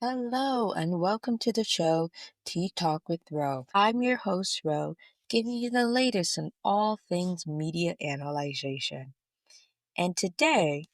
Hello and welcome to the show Tea Talk with Ro. I'm your host, Ro, giving you the latest in all things media analyzation. And today,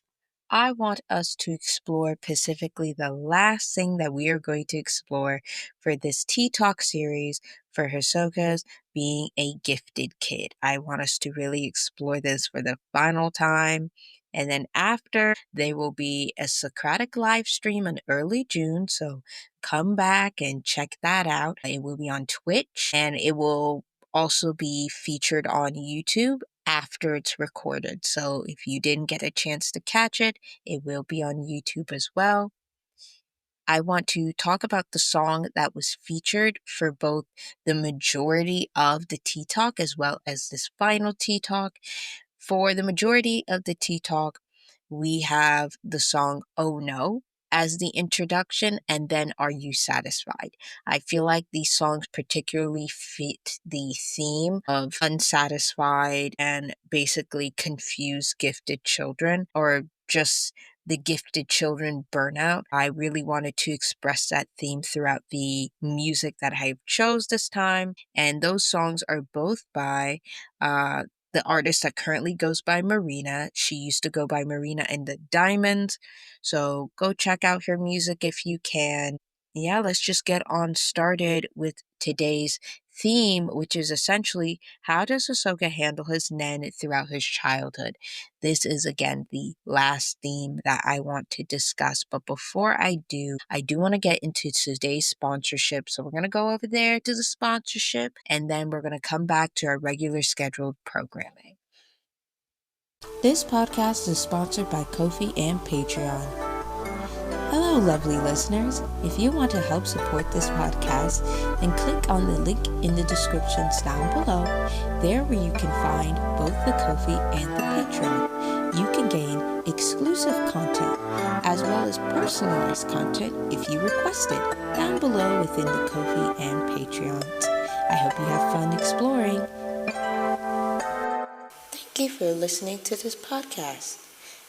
I want us to explore specifically the last thing that we are going to explore for this Tea Talk series for Hisoka's being a gifted kid. I want us to really explore this for the final time. And then after, there will be a Socratic live stream in early June. So come back and check that out. It will be on Twitch and it will also be featured on YouTube after it's recorded. So if you didn't get a chance to catch it, it will be on YouTube as well. I want to talk about the song that was featured for both the majority of the Tea Talk as well as this final Tea Talk. For the majority of the Tea Talk, we have the song Oh No as the introduction, and then Are You Satisfied? I feel like these songs particularly fit the theme of unsatisfied and basically confused gifted children, or just the gifted children burnout. I really wanted to express that theme throughout the music that I chose this time, and those songs are both by the artist that currently goes by Marina. She used to go by Marina and the Diamonds. So go check out her music if you can. Yeah, let's just get on started with today's theme, which is essentially how does Ahsoka handle his Nen throughout his childhood? This is again the last theme that I want to discuss. But before I do want to get into today's sponsorship. So we're going to go over there to the sponsorship and then we're going to come back to our regular scheduled programming. This podcast is sponsored by Ko-fi and Patreon. Hello, lovely listeners. If you want to help support this podcast, then click on the link in the descriptions down below, there where you can find both the Ko-fi and the Patreon. You can gain exclusive content as well as personalized content if you request it down below within the Ko-fi and Patreons. I hope you have fun exploring. Thank you for listening to this podcast,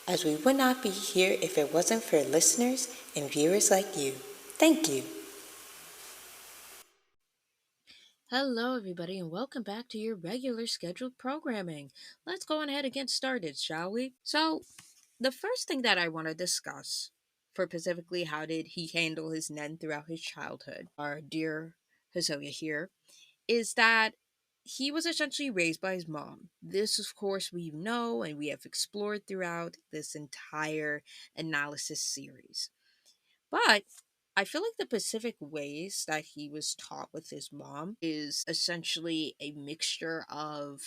as we would not be here if it wasn't for listeners and viewers like you. Thank you. Hello, everybody, and welcome back to your regular scheduled programming. Let's go on ahead and get started, shall we? So, the first thing that I want to discuss, for specifically how did he handle his Nen throughout his childhood, our dear Hisoka here, is that he was essentially raised by his mom. This, of course, we know and we have explored throughout this entire analysis series. But I feel like the specific ways that he was taught with his mom is essentially a mixture of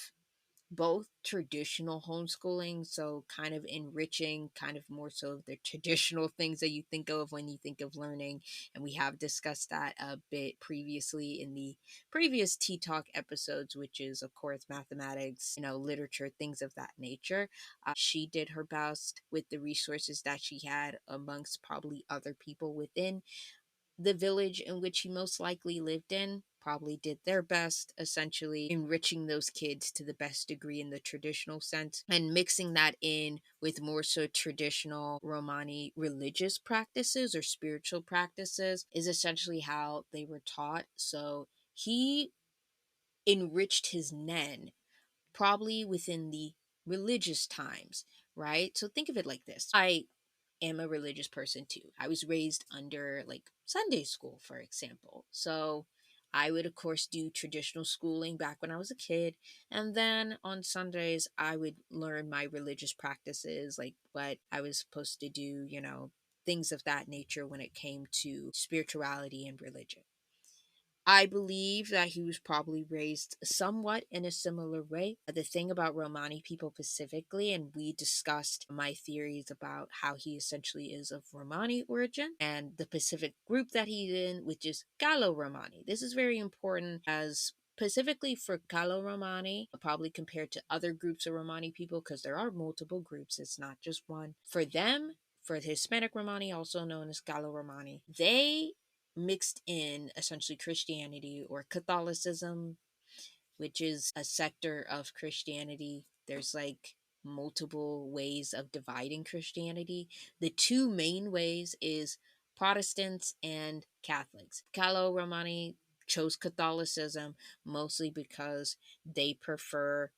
both traditional homeschooling, so kind of enriching, kind of more so of the traditional things that you think of when you think of learning. And we have discussed that a bit previously in the previous Tea Talk episodes, which is, of course, mathematics, literature, things of that nature. She did her best with the resources that she had amongst probably other people within the village in which he most likely lived in. Probably did their best, essentially enriching those kids to the best degree in the traditional sense and mixing that in with more so traditional Romani religious practices or spiritual practices is essentially how they were taught. So he enriched his Nen probably within the religious times, right? So think of it like this. I am a religious person too. I was raised under like Sunday school, for example. So I would, of course, do traditional schooling back when I was a kid. And then on Sundays, I would learn my religious practices, like what I was supposed to do, things of that nature when it came to spirituality and religion. I believe that he was probably raised somewhat in a similar way. The thing about Romani people specifically, and we discussed my theories about how he essentially is of Romani origin and the Pacific group that he's in, which is Gallo Romani. This is very important as specifically for Gallo Romani, probably compared to other groups of Romani people, because there are multiple groups, it's not just one. For them, for the Hispanic Romani, also known as Gallo Romani, they mixed in essentially Christianity or Catholicism, which is a sector of Christianity. There's like multiple ways of dividing Christianity. The two main ways is Protestants and Catholics. Carlo Romani chose Catholicism mostly because they prefer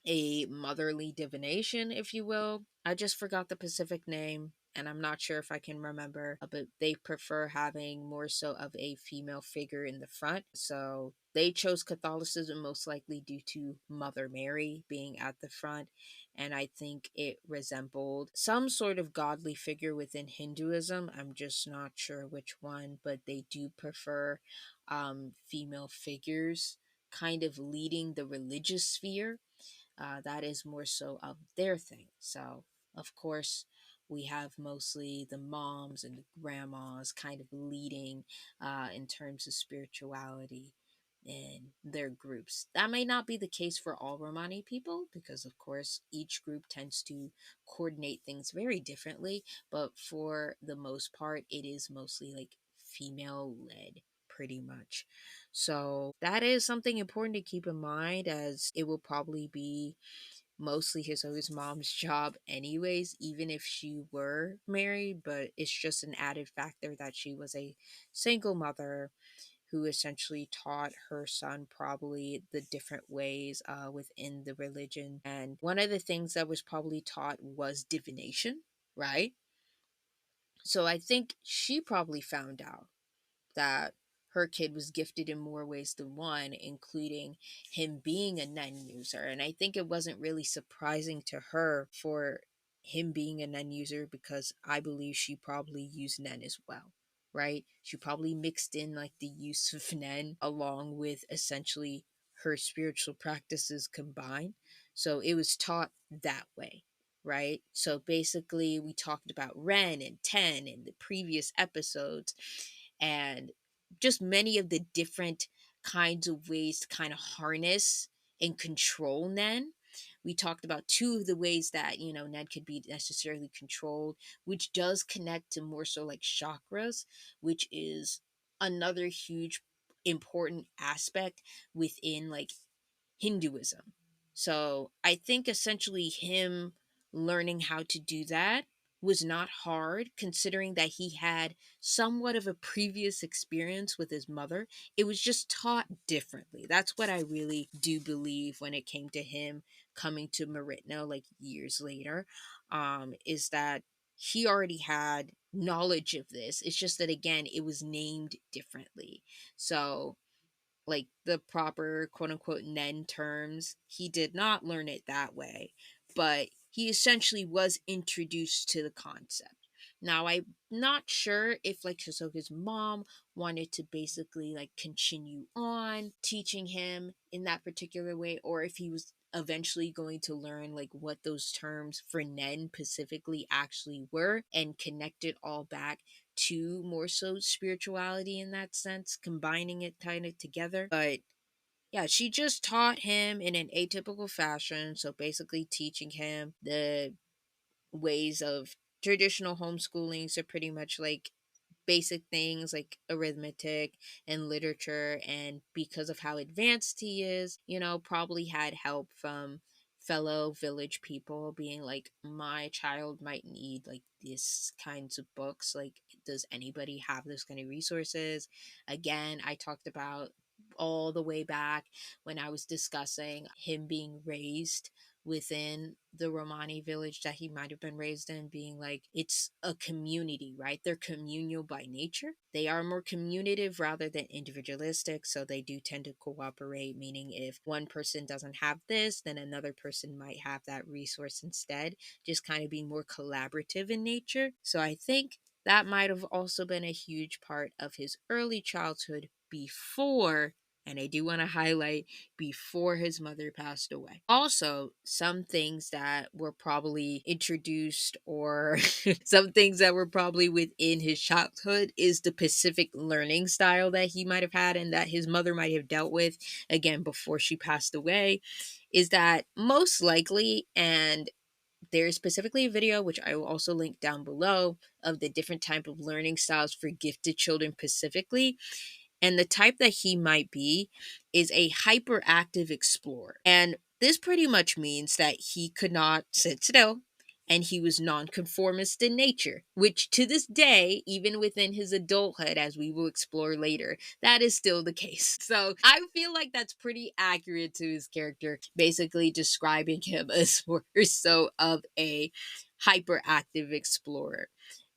a motherly divination, if you will. I just forgot the specific name, and I'm not sure if I can remember, but they prefer having more so of a female figure in the front. So they chose Catholicism most likely due to Mother Mary being at the front. And I think it resembled some sort of godly figure within Hinduism. I'm just not sure which one, but they do prefer female figures kind of leading the religious sphere. That is more so of their thing. So, of course, we have mostly the moms and the grandmas kind of leading in terms of spirituality in their groups. That may not be the case for all Romani people because, of course, each group tends to coordinate things very differently. But for the most part, it is mostly like female led, pretty much. So that is something important to keep in mind, as it will probably be mostly his mom's job anyways, even if she were married. But it's just an added factor that she was a single mother who essentially taught her son probably the different ways within the religion. And one of the things that was probably taught was divination, right? So I think she probably found out that her kid was gifted in more ways than one, including him being a Nen user. And I think it wasn't really surprising to her for him being a Nen user, because I believe she probably used Nen as well, right? She probably mixed in like the use of Nen along with essentially her spiritual practices combined. So it was taught that way. Right. So basically, we talked about Ren and Ten in the previous episodes, and just many of the different kinds of ways to kind of harness and control Nen. We talked about two of the ways that, Nen could be necessarily controlled, which does connect to more so like chakras, which is another huge important aspect within like Hinduism. So I think essentially him learning how to do that was not hard, considering that he had somewhat of a previous experience with his mother. It was just taught differently. That's what I really do believe when it came to him coming to Meritno like years later, is that he already had knowledge of this. It's just that again, it was named differently. So like the proper quote unquote Nen terms. He did not learn it that way, but he essentially was introduced to the concept. Now, I'm not sure if like Hisoka's mom wanted to basically like continue on teaching him in that particular way, or if he was eventually going to learn like what those terms for Nen specifically actually were and connect it all back to more so spirituality in that sense, combining it kind of together. But yeah, she just taught him in an atypical fashion. So basically, teaching him the ways of traditional homeschooling. So pretty much like basic things like arithmetic and literature. And because of how advanced he is, probably had help from fellow village people being like, my child might need like this kinds of books. Like, does anybody have those kind of resources? Again, I talked about all the way back when I was discussing him being raised within the Romani village that he might have been raised in, being like, it's a community, right? They're communal by nature. They are more communicative rather than individualistic. So they do tend to cooperate, meaning if one person doesn't have this, then another person might have that resource instead, just kind of being more collaborative in nature. So I think that might have also been a huge part of his early childhood before, and I do want to highlight, before his mother passed away. Also, some things that were probably introduced or some things that were probably within his childhood is the Pacific learning style that he might have had and that his mother might have dealt with again before she passed away. Is that most likely, and there's specifically a video which I will also link down below of the different type of learning styles for gifted children specifically, and the type that he might be is a hyperactive explorer. And this pretty much means that he could not sit still and he was nonconformist in nature, which to this day, even within his adulthood, as we will explore later, that is still the case. So I feel like that's pretty accurate to his character, basically describing him as more so of a hyperactive explorer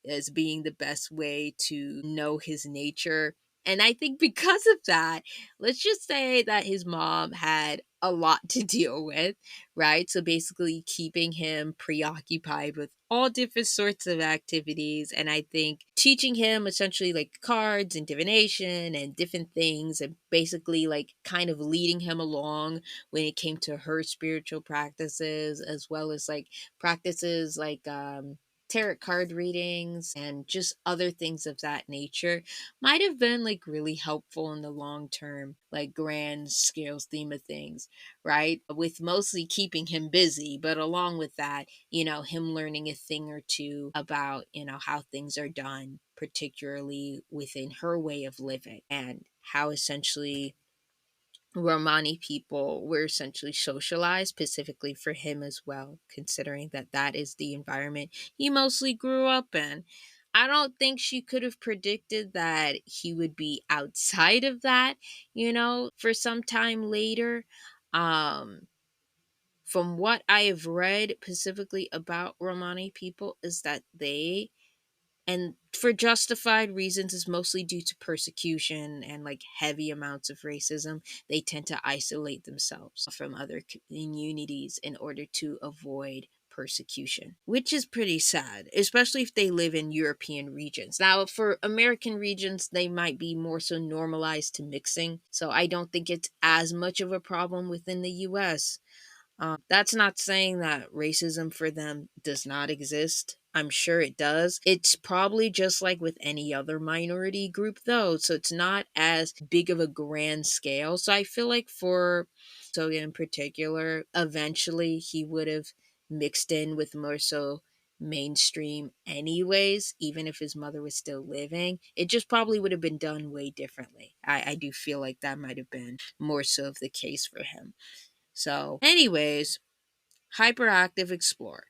as being the best way to know his nature. And I think because of that, let's just say that his mom had a lot to deal with, right? So basically, keeping him preoccupied with all different sorts of activities. And I think teaching him essentially like cards and divination and different things, and basically like kind of leading him along when it came to her spiritual practices, as well as like practices like, tarot card readings and just other things of that nature might have been like really helpful in the long term, like grand scale theme of things, right? With mostly keeping him busy, but along with that, him learning a thing or two about, how things are done, particularly within her way of living, and how essentially Romani people were essentially socialized specifically for him as well, considering that that is the environment he mostly grew up in. I don't think she could have predicted that he would be outside of that, for some time later. Um, from what I have read specifically about Romani people, is that they, and for justified reasons, is mostly due to persecution and like heavy amounts of racism. They tend to isolate themselves from other communities in order to avoid persecution, which is pretty sad, especially if they live in European regions. Now, for American regions, they might be more so normalized to mixing, so I don't think it's as much of a problem within the US. That's not saying that racism for them does not exist. I'm sure it does. It's probably just like with any other minority group, though. So it's not as big of a grand scale. So I feel like for Soga in particular, eventually he would have mixed in with more so mainstream anyways, even if his mother was still living. It just probably would have been done way differently. I do feel like that might have been more so of the case for him. So, anyways, hyperactive explorer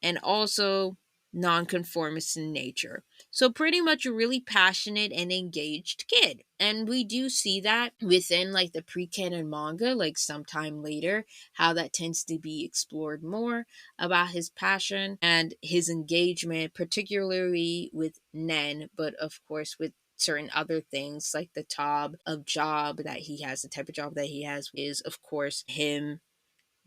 and also nonconformist in nature. So, pretty much a really passionate and engaged kid. And we do see that within like the pre canon manga, like sometime later, how that tends to be explored more about his passion and his engagement, particularly with Nen, but of course with certain other things like the type of job that he has, the type of job that he has is, of course, him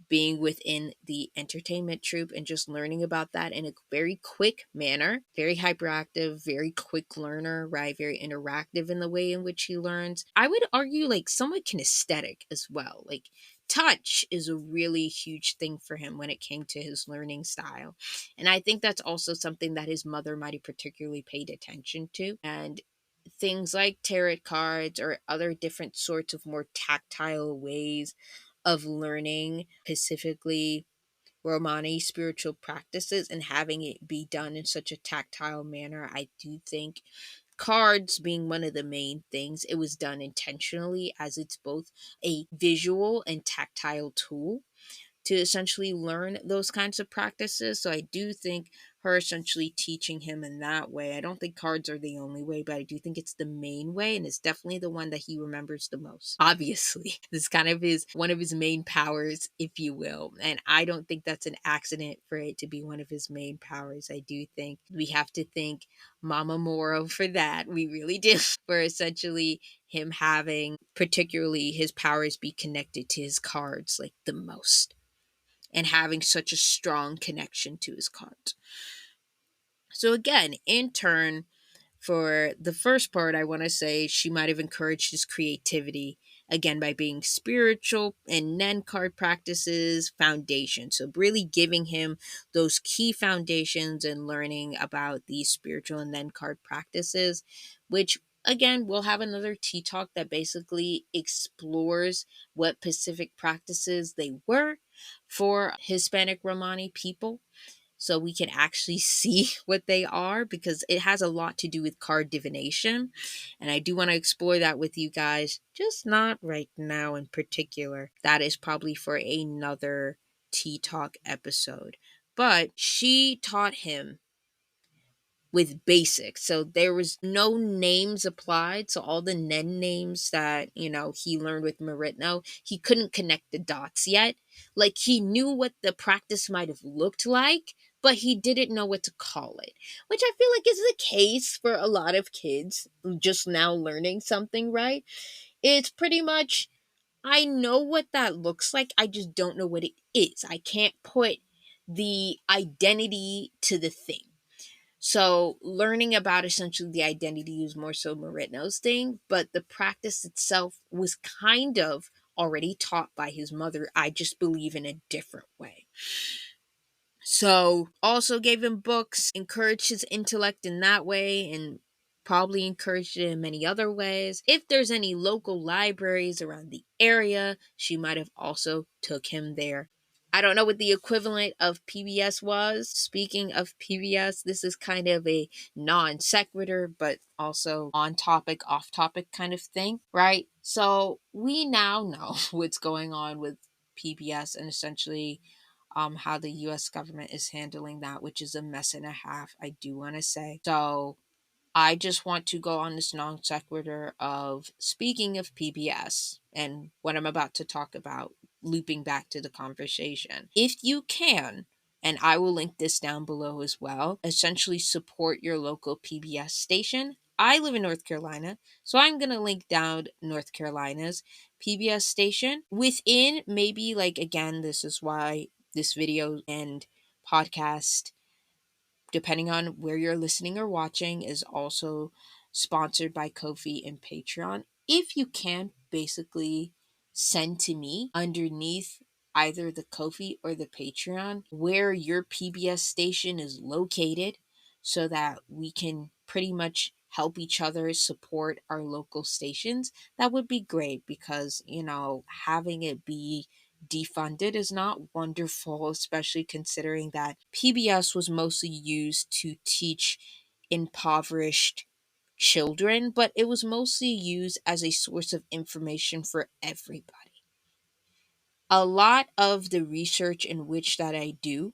being within the entertainment troupe and just learning about that in a very quick manner. Very hyperactive, very quick learner, right? Very interactive in the way in which he learns. I would argue like somewhat kinesthetic as well. Like touch is a really huge thing for him when it came to his learning style. And I think that's also something that his mother might have particularly paid attention to. And things like tarot cards or other different sorts of more tactile ways of learning, specifically Romani spiritual practices, and having it be done in such a tactile manner. I do think cards being one of the main things, it was done intentionally as it's both a visual and tactile tool to essentially learn those kinds of practices. So I do think her essentially teaching him in that way. I don't think cards are the only way, but I do think it's the main way, and it's definitely the one that he remembers the most. Obviously, this is kind of his one of his main powers, if you will. And I don't think that's an accident for it to be one of his main powers. I do think we have to thank Mama Moro for that. We really do. For essentially him having particularly his powers be connected to his cards like the most, and having such a strong connection to his cards. So again, in turn, for the first part, I want to say she might have encouraged his creativity again by being spiritual and Nen card practices foundation. So really giving him those key foundations and learning about these spiritual and Nen card practices, which again we'll have another tea talk that basically explores what Pacific practices they were for Hispanic Romani people, so we can actually see what they are, because it has a lot to do with card divination. And I do want to explore that with you guys, just not right now in particular. That is probably for another Tea Talk episode. but she taught him with basics. So there was no names applied. So all the Nen names that, he learned with Meritno, he couldn't connect the dots yet. Like he knew what the practice might have looked like, but he didn't know what to call it, which I feel like is the case for a lot of kids just now learning something, right? It's pretty much, I know what that looks like. I just don't know what it is. I can't put the identity to the thing. So learning about essentially the identity is more so Meritno's thing, but the practice itself was kind of already taught by his mother. I just believe in a different way. So also gave him books, encouraged his intellect in that way, and probably encouraged it in many other ways. If there's any local libraries around the area, she might have also took him there. I don't know what the equivalent of PBS was. Speaking of PBS, this is kind of a non sequitur, but also on topic, off topic kind of thing, right? So we now know what's going on with PBS and essentially how the US government is handling that, which is a mess and a half, I do want to say. So I just want to go on this non sequitur of speaking of PBS and what I'm about to talk about, looping back to the conversation. If you can, and I will link this down below as well, essentially support your local PBS station. I live in North Carolina, so I'm going to link down North Carolina's PBS station within maybe, like, again, this is why this video and podcast, depending on where you're listening or watching, is also sponsored by Ko-fi and Patreon. If you can, basically send to me underneath either the Ko-fi or the Patreon where your PBS station is located so that we can pretty much help each other support our local stations. That would be great because, having it be defunded is not wonderful, especially considering that PBS was mostly used to teach impoverished children, but it was mostly used as a source of information for everybody. A lot of the research in which that I do,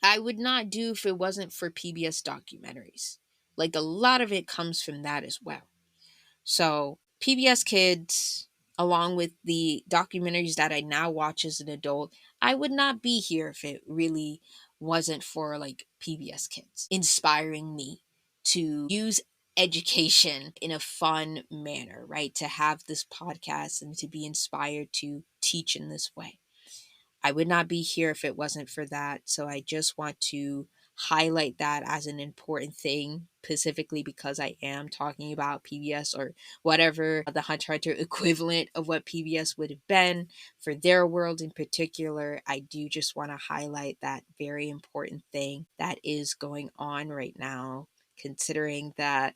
I would not do if it wasn't for PBS documentaries. Like a lot of it comes from that as well. So, PBS Kids, along with the documentaries that I now watch as an adult, I would not be here if it really wasn't for like PBS Kids inspiring me to use education in a fun manner, right? To have this podcast and to be inspired to teach in this way. I would not be here if it wasn't for that. So I just want to highlight that as an important thing, specifically because I am talking about PBS or whatever the Hunter x Hunter equivalent of what PBS would have been for their world in particular. I do just want to highlight that very important thing that is going on right now, considering that,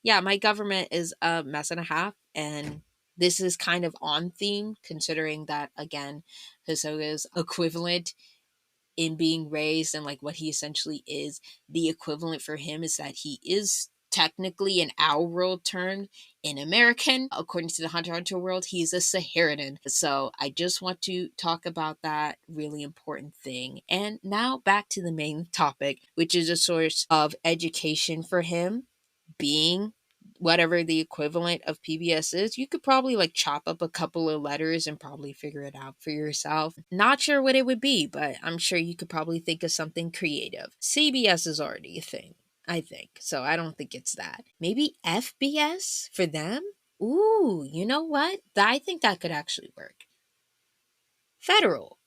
yeah, my government is a mess and a half, and this is kind of on theme, considering that, again, Hisoka's equivalent in being raised and like what he essentially is, the equivalent for him is that he is technically in our world term in American. According to the Hunter x Hunter world, he's a Saharan. So I just want to talk about that really important thing. And now back to the main topic, which is a source of education for him being whatever the equivalent of PBS is. You could probably like chop up a couple of letters and probably figure it out for yourself. Not sure what it would be, but I'm sure you could probably think of something creative. CBS is already a thing, I think. So I don't think it's that. Maybe FBS for them? Ooh, you know what? I think that could actually work. Federal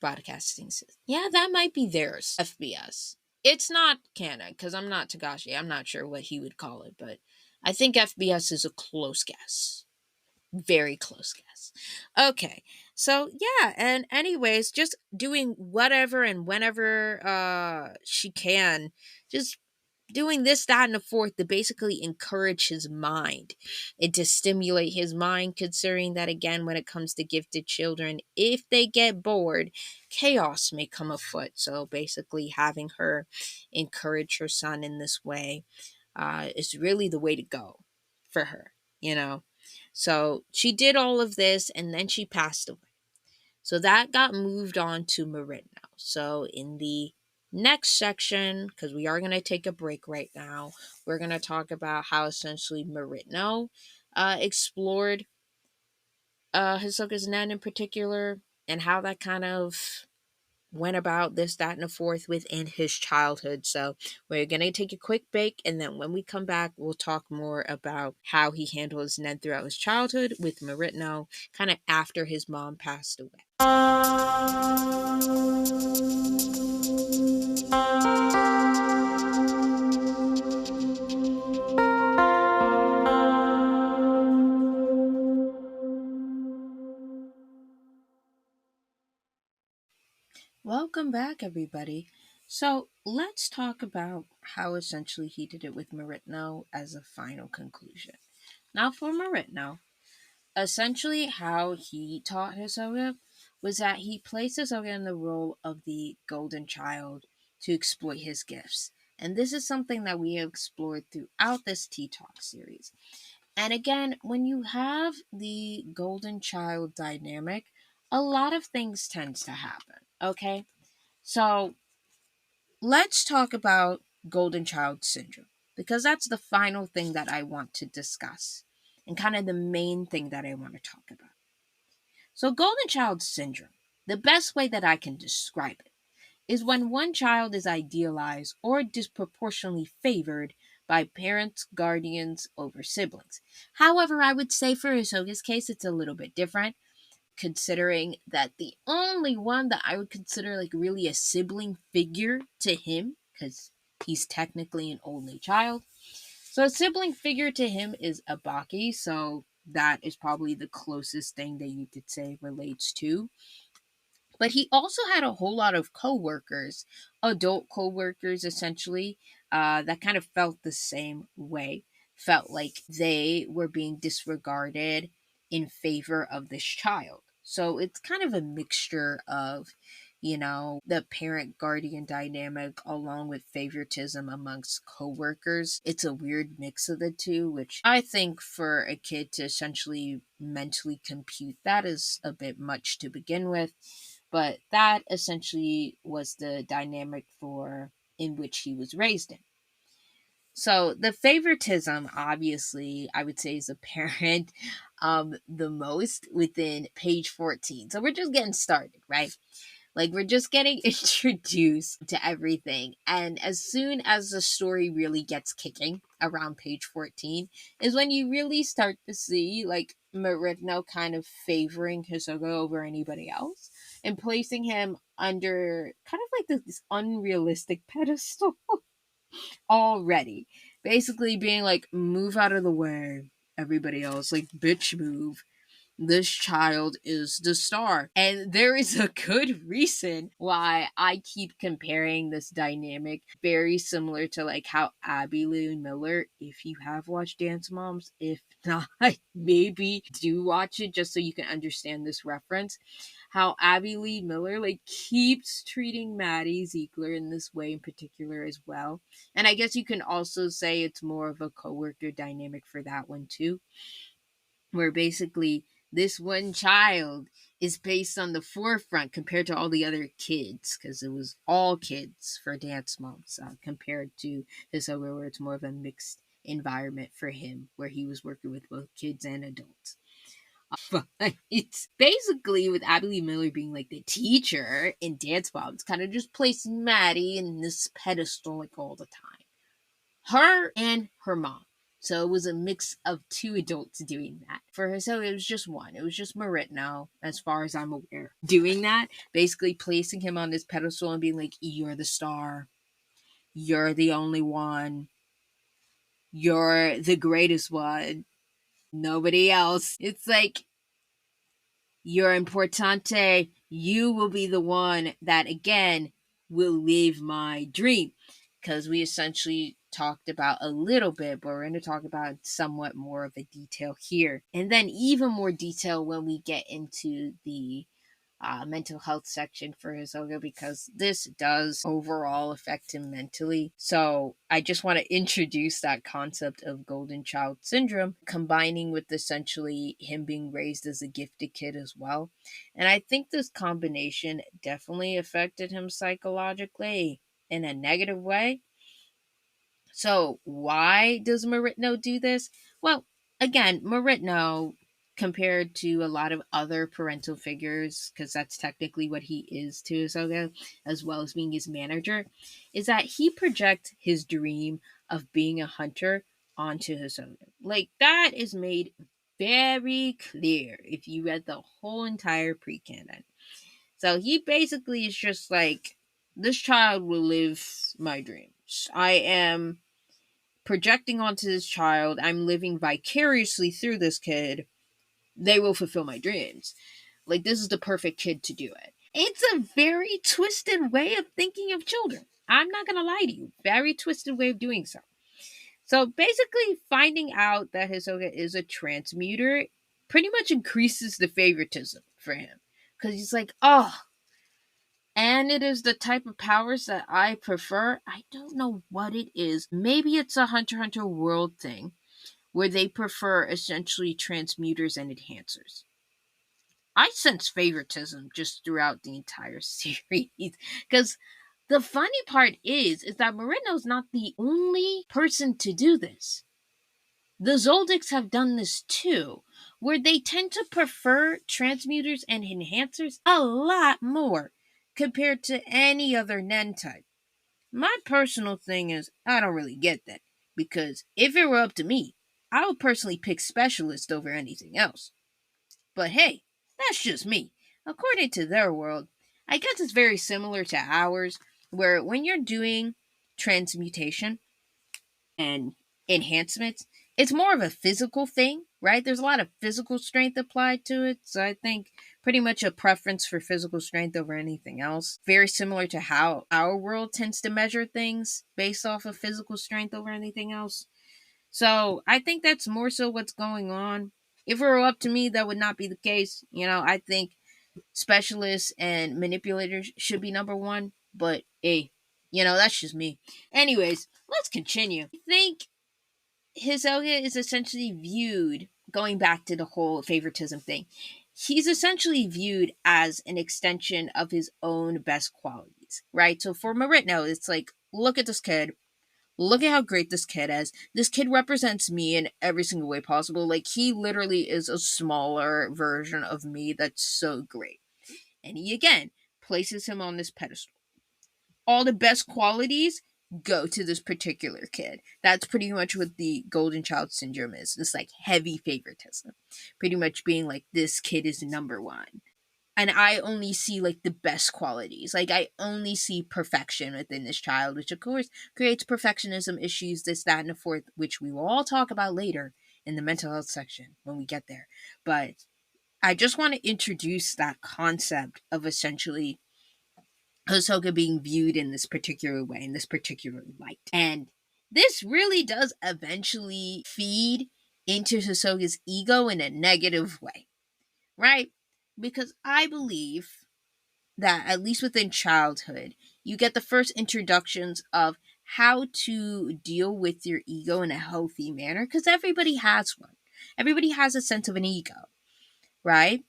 Broadcasting System. Yeah, that might be theirs. FBS. It's not canon because I'm not Tagashi. I'm not sure what he would call it, but I think FBS is a close guess. Very close guess. Okay. So yeah, and anyways, just doing whatever and whenever she can, just doing this, that, and the fourth to basically encourage his mind and to stimulate his mind, considering that, again, when it comes to gifted children, if they get bored, chaos may come afoot. So basically, having her encourage her son in this way is really the way to go for her, you know? So she did all of this and then she passed away. So that got moved on to Meritno. So in the next section, because we are going to take a break right now, we're going to talk about how essentially Meritno explored Hisoka's Nen in particular, and how that kind of went about this, that, and the fourth within his childhood. So we're going to take a quick break, and then when we come back, we'll talk more about how he handled his Nen throughout his childhood with Meritno, kind of after his mom passed away. Welcome back, everybody. So let's talk about how essentially he did it with Meritno as a final conclusion. Now, for Meritno, essentially how he taught Hisoka was that he placed Hisoka in the role of the golden child to exploit his gifts. And this is something that we have explored throughout this Tea Talk series. And again, when you have the golden child dynamic, a lot of things tends to happen. Okay? So let's talk about golden child syndrome, because that's the final thing that I want to discuss and kind of the main thing that I want to talk about. So, golden child syndrome, the best way that I can describe it is when one child is idealized or disproportionately favored by parents, guardians over siblings. However, I would say for Hisoka's case, it's a little bit different, considering that the only one that I would consider like really a sibling figure to him, because he's technically an only child. So a sibling figure to him is Abaki, so that is probably the closest thing that you could say relates to. But he also had a whole lot of coworkers, adult coworkers essentially, that kind of felt the same way. Felt like they were being disregarded in favor of this child. So it's kind of a mixture of, the parent guardian dynamic along with favoritism amongst coworkers. It's a weird mix of the two, which I think for a kid to essentially mentally compute that is a bit much to begin with. But that essentially was the dynamic for in which he was raised in. So the favoritism, obviously, I would say is apparent the most within page 14. So we're just getting started, right? Like, we're just getting introduced to everything. And as soon as the story really gets kicking around page 14 is when you really start to see, like, Meritno kind of favoring Hisoka over anybody else and placing him under kind of like this unrealistic pedestal already. Basically being like, move out of the way, everybody else. Like, bitch, move. This child is the star. And there is a good reason why I keep comparing this dynamic very similar to like how Abby Lou Miller, if you have watched Dance Moms, if not, maybe do watch it just so you can understand this reference. How Abby Lee Miller like keeps treating Maddie Ziegler in this way in particular as well. And I guess you can also say it's more of a coworker dynamic for that one too, where basically this one child is based on the forefront compared to all the other kids, because it was all kids for Dance Moms compared to this other where it's more of a mixed environment for him, where he was working with both kids and adults. But it's basically with Abby Lee Miller being like the teacher in Dance Moms, kind of just placing Maddie in this pedestal like all the time. Her and her mom. So it was a mix of two adults doing that. For herself, it was just one. It was just Meritno, as far as I'm aware, doing that. Basically placing him on this pedestal and being like, you're the star. You're the only one. You're the greatest one. Nobody else. It's like, you're importante. You will be the one that, again, will live my dream. Because we essentially talked about a little bit, but we're going to talk about somewhat more of a detail here. And then even more detail when we get into the mental health section for Hisoka because this does overall affect him mentally. So I just want to introduce that concept of golden child syndrome, combining with essentially him being raised as a gifted kid as well. And I think this combination definitely affected him psychologically in a negative way. So, why does Meritno do this? Well, again, Meritno, compared to a lot of other parental figures, because that's technically what he is to Hisoka, as well as being his manager, is that he projects his dream of being a hunter onto Hisoka. Like, that is made very clear if you read the whole entire pre canon. So, he basically is just like, this child will live my dreams. I am projecting onto this child, I'm living vicariously through this kid, they will fulfill my dreams. Like, this is the perfect kid to do it. It's a very twisted way of thinking of children. I'm not going to lie to you. Very twisted way of doing so. So, basically, finding out that Hisoka is a transmuter pretty much increases the favoritism for him. Because he's like, oh, and it is the type of powers that I prefer. I don't know what it is. Maybe it's a Hunter x Hunter world thing where they prefer essentially transmuters and enhancers. I sense favoritism just throughout the entire series because the funny part is that Moreno's not the only person to do this. The Zoldycks have done this too, where they tend to prefer transmuters and enhancers a lot more compared to any other Nen type. My personal thing is, I don't really get that, because if it were up to me, I would personally pick Specialist over anything else. But hey, that's just me. According to their world, I guess it's very similar to ours, where when you're doing transmutation, and enhancements, it's more of a physical thing, right? There's a lot of physical strength applied to it. So I think pretty much a preference for physical strength over anything else. Very similar to how our world tends to measure things based off of physical strength over anything else. So I think that's more so what's going on. If it were up to me, that would not be the case. I think specialists and manipulators should be number one. But hey, that's just me. Anyways, let's continue. I think Hisoka is essentially viewed, going back to the whole favoritism thing, he's essentially viewed as an extension of his own best qualities, right? So for Meritno, it's like, look at this kid. Look at how great this kid is. This kid represents me in every single way possible. Like, he literally is a smaller version of me that's so great. And he, again, places him on this pedestal. All the best qualities go to this particular kid. That's pretty much what the golden child syndrome is. This like heavy favoritism. Pretty much being like, this kid is number one. And I only see like the best qualities. Like, I only see perfection within this child, which of course creates perfectionism issues, this, that, and the fourth, which we will all talk about later in the mental health section when we get there. But I just want to introduce that concept of essentially Hisoka being viewed in this particular way, in this particular light. And this really does eventually feed into Hisoka's ego in a negative way, right? Because I believe that, at least within childhood, you get the first introductions of how to deal with your ego in a healthy manner, because everybody has one. Everybody has a sense of an ego, right?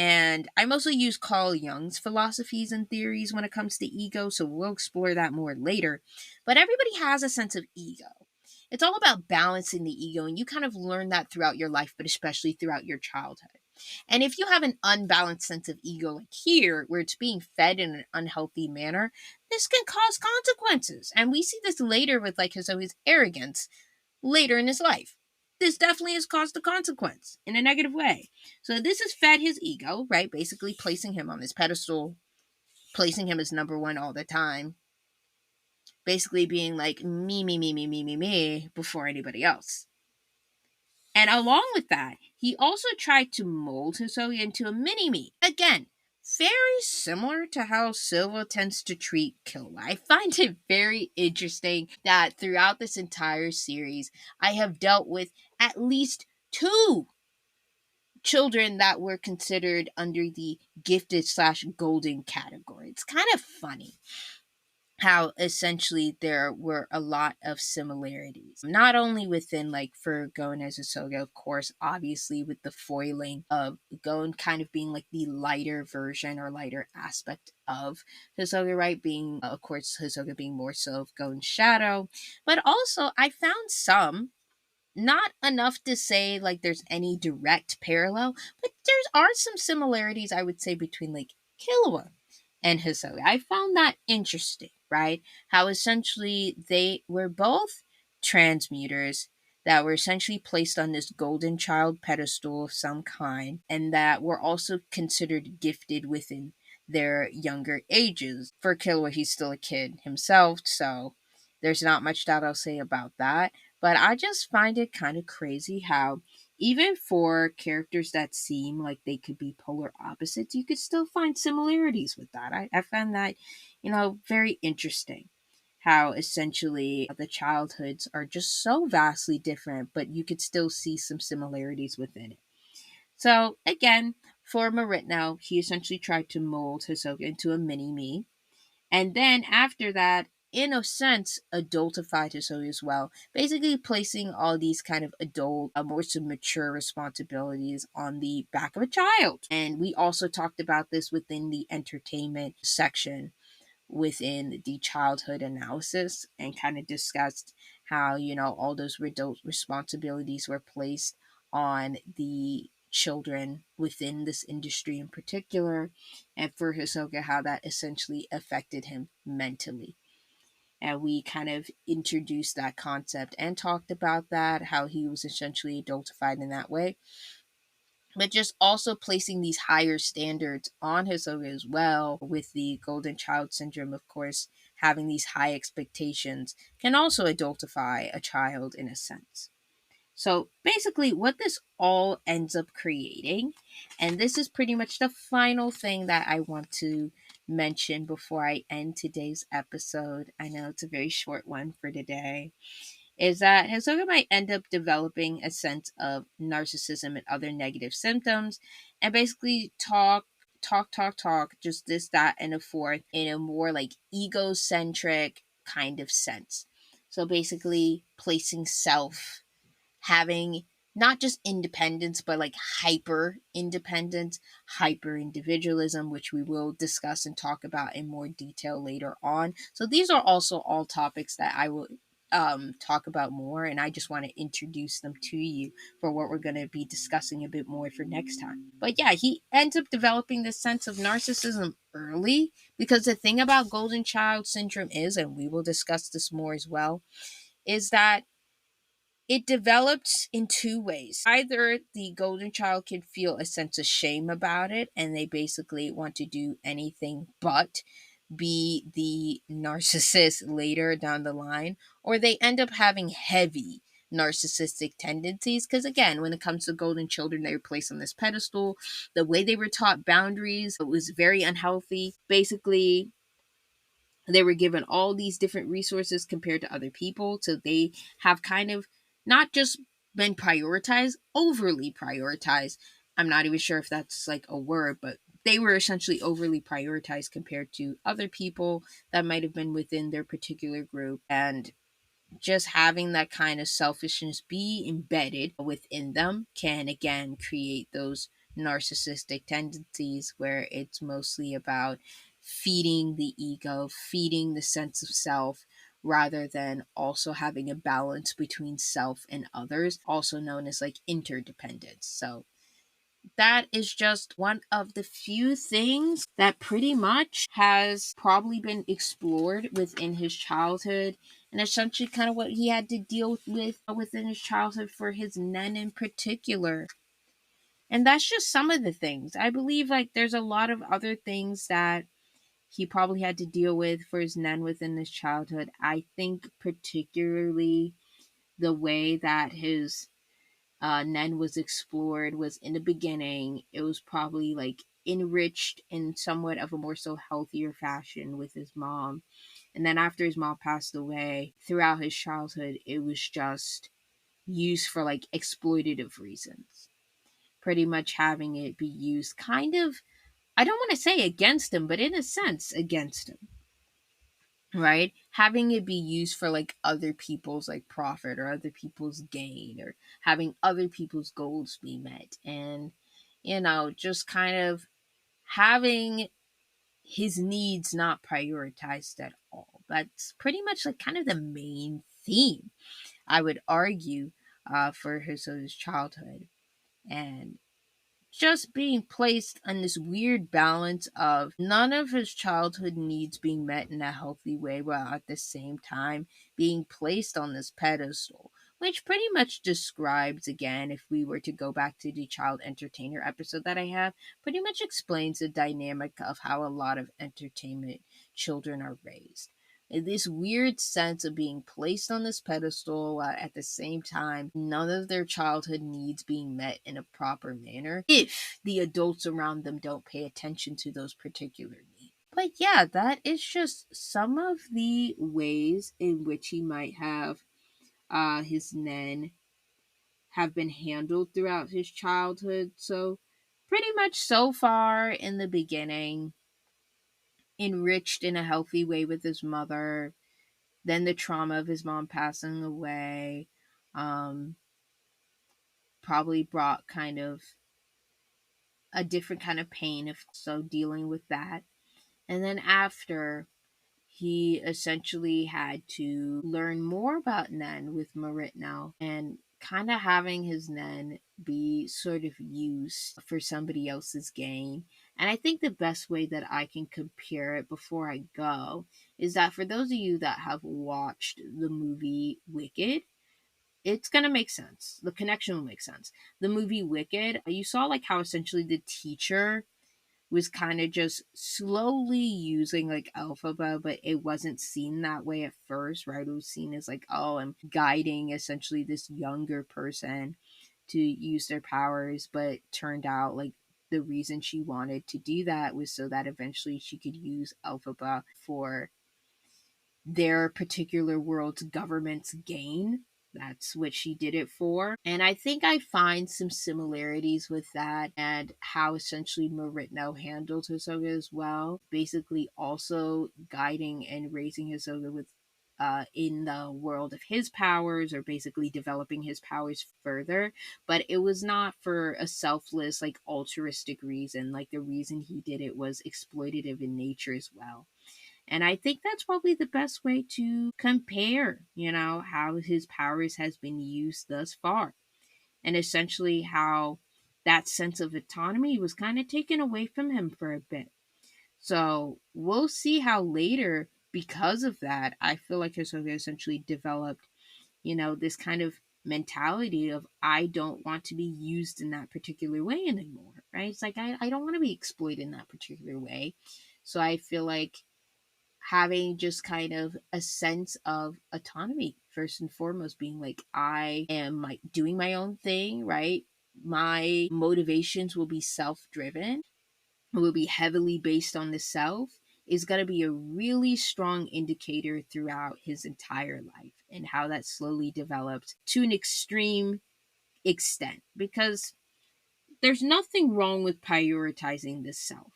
And I mostly use Carl Jung's philosophies and theories when it comes to ego, so we'll explore that more later. But everybody has a sense of ego. It's all about balancing the ego, and you kind of learn that throughout your life, but especially throughout your childhood. And if you have an unbalanced sense of ego, like here, where it's being fed in an unhealthy manner, this can cause consequences. And we see this later with like his arrogance later in his life. This definitely has caused a consequence in a negative way. So this has fed his ego, right? Basically placing him on this pedestal, placing him as number one all the time. Basically being like me before anybody else. And along with that, he also tried to mold Hisoka into a mini-me. Again, very similar to how Silva tends to treat Killua. I find it very interesting that throughout this entire series, I have dealt with at least two children that were considered under the gifted slash golden category. It's kind of funny how essentially there were a lot of similarities, not only within like for Gon as Hisoka, of course, obviously with the foiling of Gon kind of being like the lighter version or lighter aspect of Hisoka, right? Being, of course, Hisoka being more so of Gon's shadow, but also I found some, not enough to say like there's any direct parallel, but there are some similarities I would say between like Killua and Hisoka. I found that interesting, right? How essentially they were both transmuters that were essentially placed on this golden child pedestal of some kind, and that were also considered gifted within their younger ages. For Killua, he's still a kid himself, so there's not much that I'll say about that. But I just find it kind of crazy how even for characters that seem like they could be polar opposites, you could still find similarities with that. I found that, very interesting. How essentially the childhoods are just so vastly different, but you could still see some similarities within it. So again, for Meritno, he essentially tried to mold Hisoka into a mini me, and then after that, in a sense, adultified Hisoka as well. Basically placing all these kind of adult, more so mature responsibilities on the back of a child. And we also talked about this within the entertainment section within the childhood analysis, and kind of discussed how, all those adult responsibilities were placed on the children within this industry in particular, and for Hisoka, how that essentially affected him mentally. And we kind of introduced that concept and talked about that, how he was essentially adultified in that way, but just also placing these higher standards on Hisoka as well, with the golden child syndrome, of course, having these high expectations can also adultify a child in a sense. So basically, what this all ends up creating, and this is pretty much the final thing that I want to mention before I end today's episode. I know it's a very short one for today, is that Hisoka might end up developing a sense of narcissism and other negative symptoms, and basically talk, just this, that, and a fourth in a more like egocentric kind of sense. So basically, placing self, having not just independence, but like hyper independence, hyper individualism, which we will discuss and talk about in more detail later on. So these are also all topics that I will talk about more, and I just want to introduce them to you for what we're going to be discussing a bit more for next time. But yeah, he ends up developing this sense of narcissism early, because the thing about golden child syndrome is, and we will discuss this more as well, is that it develops in two ways. Either the golden child can feel a sense of shame about it, and they basically want to do anything but be the narcissist later down the line, or they end up having heavy narcissistic tendencies. Because again, when it comes to golden children, they were placed on this pedestal. The way they were taught boundaries, it was very unhealthy. Basically, they were given all these different resources compared to other people, so they have kind of not just been prioritized, overly prioritized. I'm not even sure if that's like a word, but they were essentially overly prioritized compared to other people that might have been within their particular group. And just having that kind of selfishness be embedded within them can again create those narcissistic tendencies, where it's mostly about feeding the ego, feeding the sense of self, rather than also having a balance between self and others, also known as like interdependence. So that is just one of the few things that pretty much has probably been explored within his childhood, and essentially kind of what he had to deal with within his childhood for his nen in particular. And that's just some of the things. I believe like there's a lot of other things that he probably had to deal with for his nen within his childhood. I think particularly the way that his Nen was explored was in the beginning. It was probably like enriched in somewhat of a more so healthier fashion with his mom. And then after his mom passed away, throughout his childhood, it was just used for like exploitative reasons. pretty much having it be used kind of, I don't want to say against him, but in a sense against him, right? Having it be used for like other people's like profit or other people's gain, or having other people's goals be met. And, just kind of having his needs not prioritized at all. That's pretty much like kind of the main theme, I would argue, for Hiso's childhood. And just being placed on this weird balance of none of his childhood needs being met in a healthy way, while at the same time being placed on this pedestal, which pretty much describes, again, if we were to go back to the child entertainer episode that I have, pretty much explains the dynamic of how a lot of entertainment children are raised. This weird sense of being placed on this pedestal while at the same time none of their childhood needs being met in a proper manner if the adults around them don't pay attention to those particular needs. But yeah, that is just some of the ways in which he might have his nen have been handled throughout his childhood. So pretty much so far in the beginning, enriched in a healthy way with his mother, then the trauma of his mom passing away, um, probably brought kind of a different kind of pain, if so, dealing with that. And then after, he essentially had to learn more about Nen with Marit now, and kind of having his Nen be sort of used for somebody else's gain. And I think the best way that I can compare it before I go is that for those of you that have watched the movie Wicked, it's gonna make sense. The connection will make sense. The movie Wicked, you saw like how essentially the teacher was kind of just slowly using like alphabet, but it wasn't seen that way at first, right? It was seen as like, oh, I'm guiding essentially this younger person to use their powers, but turned out like the reason she wanted to do that was so that eventually she could use alphabet for their particular world's government's gain. That's what she did it for. And I think I find some similarities with that and how essentially Meritno handled Hisoka as well. Basically, also guiding and raising Hisoka with in the world of his powers, or basically developing his powers further. But it was not for a selfless, like altruistic reason. Like the reason he did it was exploitative in nature as well. And I think that's probably the best way to compare, how his powers has been used thus far. And essentially how that sense of autonomy was kind of taken away from him for a bit. So we'll see how later, because of that, I feel like Hisoka essentially developed, this kind of mentality of I don't want to be used in that particular way anymore, right? It's like I don't want to be exploited in that particular way. So I feel like having just kind of a sense of autonomy first and foremost, being like I am like doing my own thing, right? My motivations will be self-driven, will be heavily based on the self, is going to be a really strong indicator throughout his entire life, and how that slowly developed to an extreme extent, because there's nothing wrong with prioritizing the self,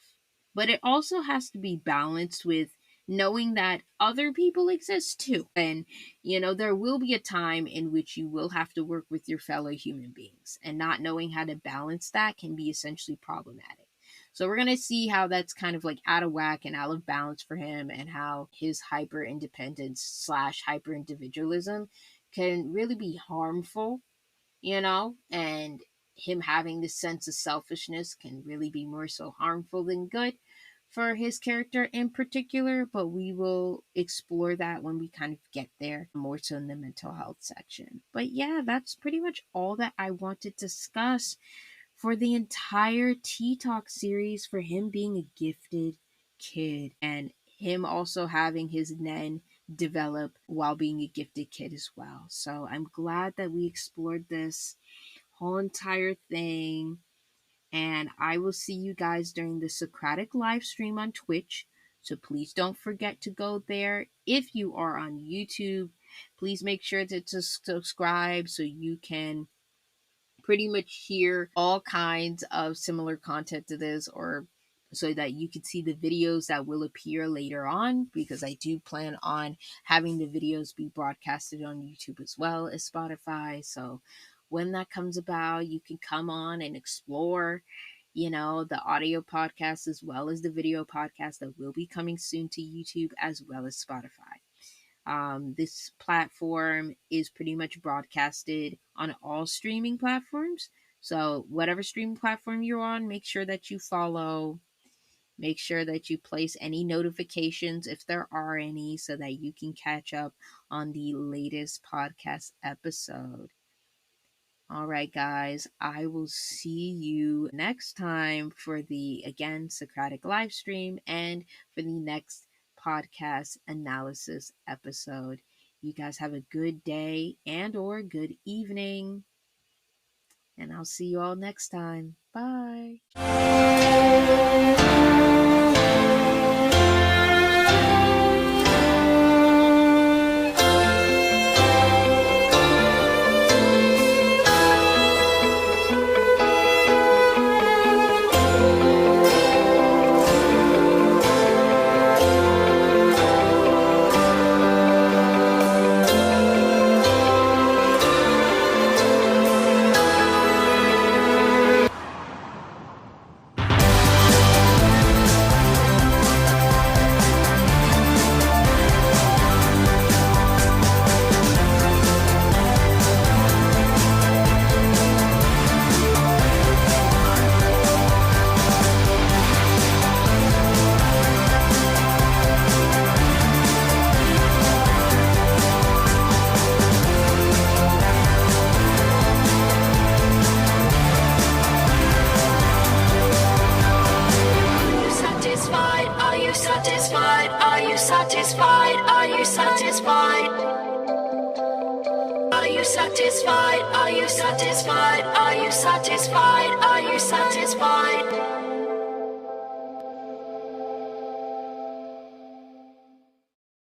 but it also has to be balanced with knowing that other people exist too. And, there will be a time in which you will have to work with your fellow human beings, and not knowing how to balance that can be essentially problematic. So we're going to see how that's kind of like out of whack and out of balance for him, and how his hyper independence slash hyper individualism can really be harmful, and him having this sense of selfishness can really be more so harmful than good for his character in particular. But we will explore that when we kind of get there, more so in the mental health section. But yeah, that's pretty much all that I want to discuss for the entire Tea Talk series, for him being a gifted kid, and him also having his Nen develop while being a gifted kid as well. So I'm glad that we explored this whole entire thing. And I will see you guys during the Socratic live stream on Twitch. So please don't forget to go there. If you are on YouTube, please make sure to subscribe so you can pretty much hear all kinds of similar content to this, or so that you can see the videos that will appear later on, because I do plan on having the videos be broadcasted on YouTube as well as Spotify. So when that comes about, you can come on and explore, the audio podcast as well as the video podcast that will be coming soon to YouTube as well as Spotify. This platform is pretty much broadcasted on all streaming platforms. So, whatever streaming platform you're on, make sure that you follow. Make sure that you place any notifications if there are any so that you can catch up on the latest podcast episode. All right, guys, I will see you next time for the, again, Socratic live stream and for the next podcast analysis episode. You guys have a good day and or good evening, and I'll see you all next time. Bye. satisfied? Are you satisfied? Are you satisfied? Are you satisfied?